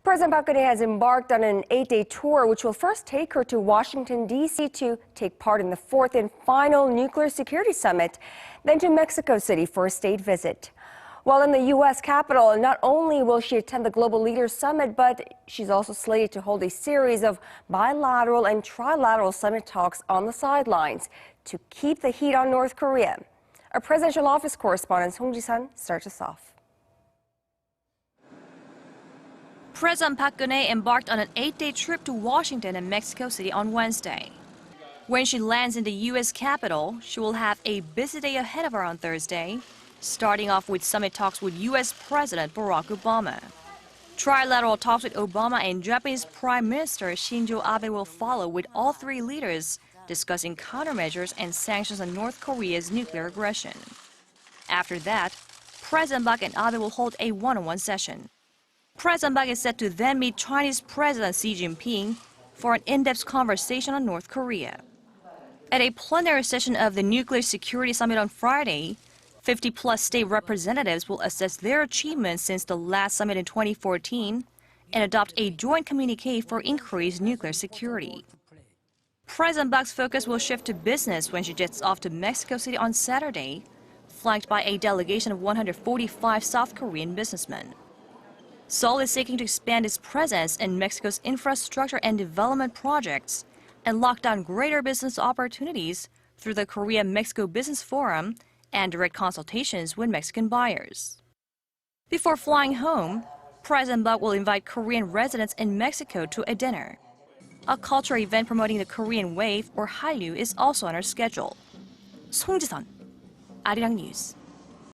President Park Geun-hye has embarked on an 8-day tour, which will first take her to Washington, D.C. to take part in the fourth and final nuclear security summit, then to Mexico City for a state visit. While in the U.S. Capitol, not only will she attend the Global Leaders Summit, but she's also slated to hold a series of bilateral and trilateral summit talks on the sidelines to keep the heat on North Korea. Our presidential office correspondent Song Ji-sun starts us off. President Park Geun-hye embarked on an 8-day trip to Washington and Mexico City on Wednesday. When she lands in the U.S. Capitol, she will have a busy day ahead of her on Thursday, starting off with summit talks with U.S. President Barack Obama. Trilateral talks with Obama and Japanese Prime Minister Shinzo Abe will follow, with all three leaders discussing countermeasures and sanctions on North Korea's nuclear aggression. After that, President Park and Abe will hold a one-on-one session. President Park is set to then meet Chinese President Xi Jinping for an in-depth conversation on North Korea. At a plenary session of the Nuclear Security Summit on Friday, 50-plus state representatives will assess their achievements since the last summit in 2014 and adopt a joint communique for increased nuclear security. President Park's focus will shift to business when she jets off to Mexico City on Saturday, flanked by a delegation of 145 South Korean businessmen. Seoul is seeking to expand its presence in Mexico's infrastructure and development projects and lock down greater business opportunities through the Korea-Mexico Business Forum and direct consultations with Mexican buyers. Before flying home, President Park will invite Korean residents in Mexico to a dinner. A cultural event promoting the Korean wave, or Hallyu, is also on her schedule. Song Ji-sun, Arirang News.